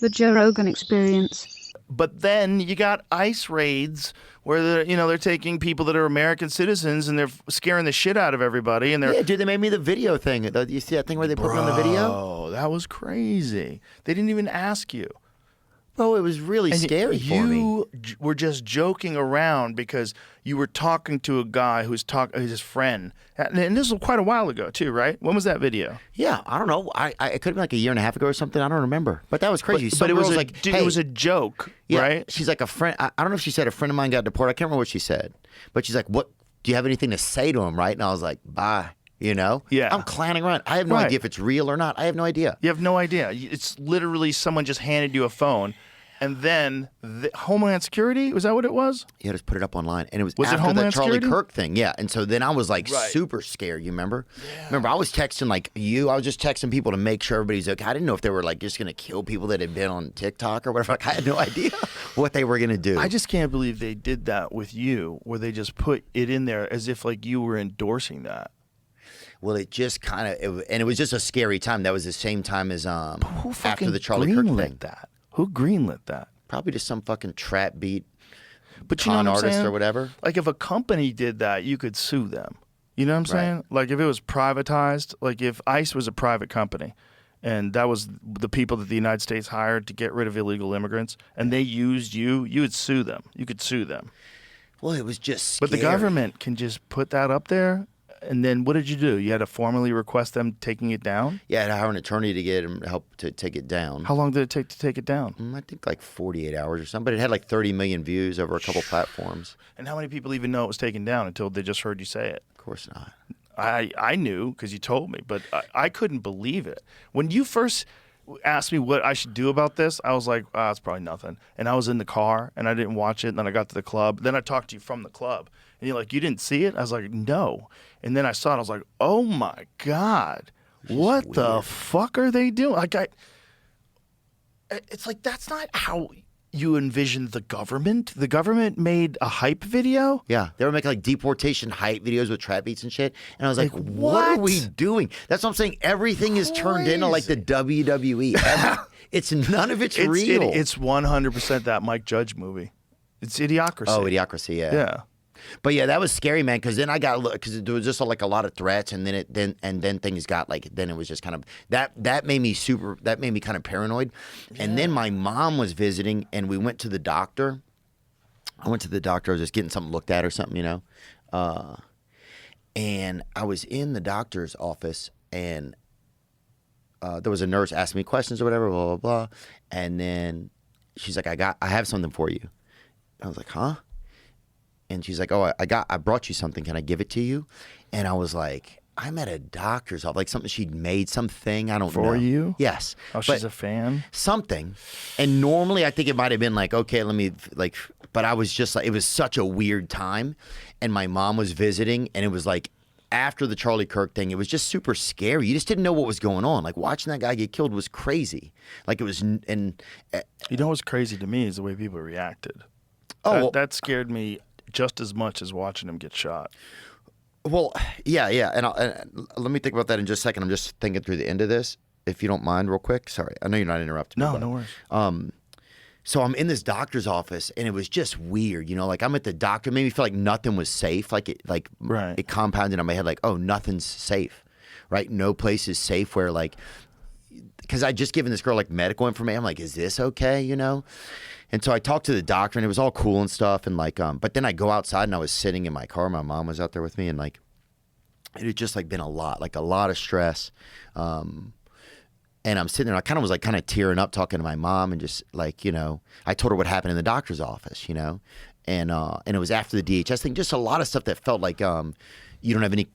The Joe Rogan Experience. But then you got ICE raids where they're taking people that are American citizens and they're scaring the shit out of everybody. And yeah, dude, they made me the video thing. You see that thing where they put me on the video? Oh, that was crazy. They didn't even ask you. Bro, it was really scary for me. You were just joking around because you were talking to a guy who's his friend. And this was quite a while ago, too, right? When was that video? Yeah, I don't know. It could have been like a year and a half ago or something. I don't remember. But that was crazy. But it was hey, it was a joke, yeah, right? She's like a friend. I don't know if she said a friend of mine got deported. I can't remember what she said. But she's like, what? Do you have anything to say to him, right? And I was like, bye. You know? Yeah. I'm clowning around. I have no idea if it's real or not. I have no idea. You have no idea. It's literally someone just handed you a phone. And then Homeland Security, was that what it was? Yeah, just put it up online. And it was it after Homeland the Charlie Security? Kirk thing. Yeah. And so then I was like super scared, you remember? Yeah. Remember, I was texting like you. I was just texting people to make sure everybody's okay. I didn't know if they were like just going to kill people that had been on TikTok or whatever. Like, I had no idea what they were going to do. I just can't believe they did that with you, where they just put it in there as if like you were endorsing that. Well, it just kind of, and it was just a scary time. That was the same time as Who after the Charlie Kirk thing. Who greenlit that? Probably just some fucking trap beat but you know con what I'm artist saying? or whatever. Like if a company did that, you could sue them. You know what I'm saying? Like if it was privatized, like if ICE was a private company and that was the people that the United States hired to get rid of illegal immigrants and they used you would sue them. You could sue them. Well, it was just scary. But the government can just put that up there. And then what did you do? You had to formally request them taking it down? Yeah, I had to hire an attorney to get him help to take it down. How long did it take to take it down? I think like 48 hours or something. But it had like 30 million views over a couple platforms. And how many people even know it was taken down until they just heard you say it? Of course not. I knew because you told me, but I couldn't believe it. When you first asked me what I should do about this, I was like, it's probably nothing. And I was in the car and I didn't watch it. And then I got to the club. Then I talked to you from the club. And you're like, you didn't see it? I was like, no. And then I saw it. I was like, oh my God, what the fuck are they doing? Like, it's like, that's not how you envisioned the government. The government made a hype video. Yeah, they were making like deportation hype videos with trap beats and shit. And I was like, what are we doing? That's what I'm saying. Everything is turned into like the WWE. It's none of it's real. It's 100% that Mike Judge movie. It's Idiocracy. Oh, Idiocracy, yeah. Yeah. But yeah, that was scary, man. Because then I got because there was just like a lot of threats, and then things got like then it was just kind of that made me kind of paranoid. Yeah. And then my mom was visiting, and we went to the doctor. I went to the doctor. I was just getting something looked at or something, you know. And I was in the doctor's office, and there was a nurse asking me questions or whatever, blah blah blah. And then she's like, I have something for you. I was like, huh? And she's like, oh, I brought you something. Can I give it to you? And I was like, I'm at a doctor's office, like something she'd made, something, I don't know. For you? Yes. Oh, she's a fan? Something. And normally I think it might have been like, okay, let me, like, but I was just like, it was such a weird time. And my mom was visiting, and it was like, after the Charlie Kirk thing, it was just super scary. You just didn't know what was going on. Like, watching that guy get killed was crazy. Like, it was, and. You know what's crazy to me is the way people reacted. Oh, that scared me just as much as watching him get shot. Well, yeah. And let me think about that in just a second. I'm just thinking through the end of this, if you don't mind, real quick. Sorry. I know you're not interrupting me. No worries. So I'm in this doctor's office, and it was just weird. You know, like I'm at the doctor. It made me feel like nothing was safe. It compounded on my head like, oh, nothing's safe, right? No place is safe where like, because I just given this girl like medical information. I'm like, is this okay? You know? And so I talked to the doctor, and it was all cool and stuff. And like, but then I go outside, and I was sitting in my car. My mom was out there with me, and like, it had just like been a lot of stress. And I'm sitting there, I kind of was tearing up talking to my mom, and just like, you know, I told her what happened in the doctor's office, you know, and it was after the DHS thing, just a lot of stuff that felt like you don't have any,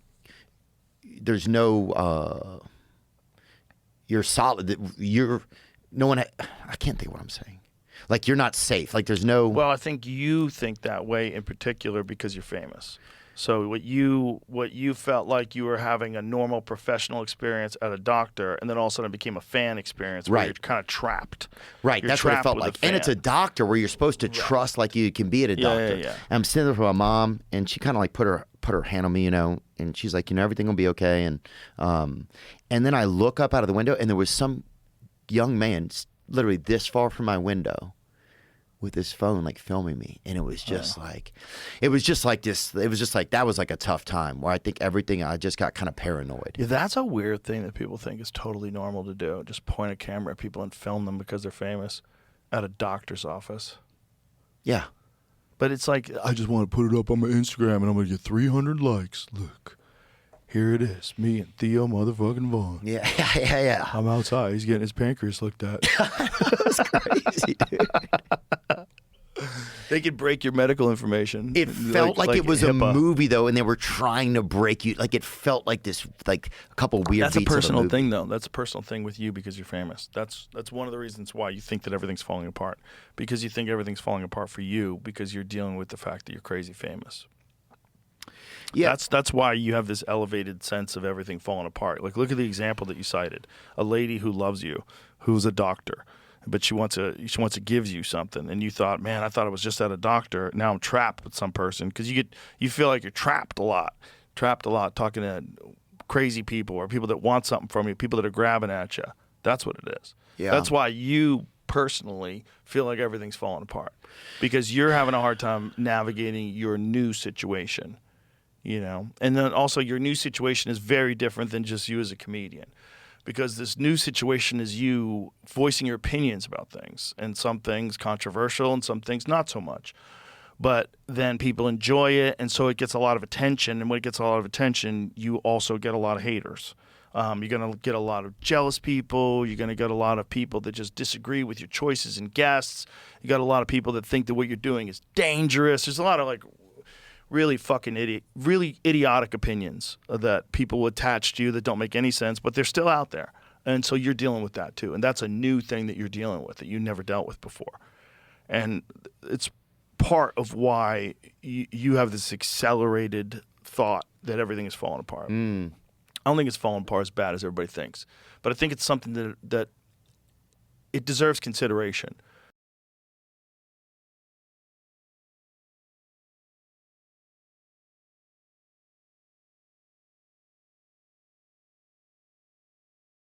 there's no, you're solid, I can't think of what I'm saying. Like, you're not safe. Like, there's no. Well, I think you think that way in particular because you're famous. So what you felt like you were having a normal professional experience at a doctor, and then all of a sudden it became a fan experience where you're kind of trapped. Right, that's what it felt like. And it's a doctor where you're supposed to trust like you can be at a doctor. Yeah. And I'm sitting there with my mom, and she kind of like put her hand on me, you know, and she's like, you know, everything will be okay. And then I look up out of the window, and there was some young man literally this far from my window with his phone, like filming me. And it was just like, it was just like that was like a tough time where I think I just got kind of paranoid. Yeah, that's a weird thing that people think is totally normal to do. Just point a camera at people and film them because they're famous at a doctor's office. Yeah. But it's like, I just want to put it up on my Instagram and I'm going to get 300 likes. Look, here it is. Me and Theo motherfucking Vaughn. Yeah. I'm outside. He's getting his pancreas looked at. That's crazy, dude. They could break your medical information. It felt like it was HIPAA. a movie, though, and they were trying to break you. Like, it felt like this, like a couple weird That's a beats of personal movie. thing, though. That's a personal thing with you because you're famous. That's one of the reasons why you think that everything's falling apart. Because you think everything's falling apart for you because you're dealing with the fact that you're crazy famous. Yeah. That's why you have this elevated sense of everything falling apart. Like, look at the example that you cited. A lady who loves you, who's a doctor, but she wants to give you something, and you thought, man, I thought I was just at a doctor. Now I'm trapped with some person because you feel like you're trapped a lot talking to crazy people or people that want something from you, people that are grabbing at you. That's what it is. Yeah. That's why you personally feel like everything's falling apart because you're having a hard time navigating your new situation. And then also your new situation is very different than just you as a comedian. Because this new situation is you voicing your opinions about things, and some things controversial and some things not so much. But then people enjoy it, and so it gets a lot of attention. And when it gets a lot of attention, you also get a lot of haters. You're going to get a lot of jealous people. You're going to get a lot of people that just disagree with your choices and guests. You got a lot of people that think that what you're doing is dangerous. There's a lot of really fucking really idiotic opinions that people will attach to you that don't make any sense, but they're still out there. And so you're dealing with that too. And that's a new thing that you're dealing with that you never dealt with before. And it's part of why you have this accelerated thought that everything is falling apart. I don't think it's falling apart as bad as everybody thinks. But I think it's something that it deserves consideration.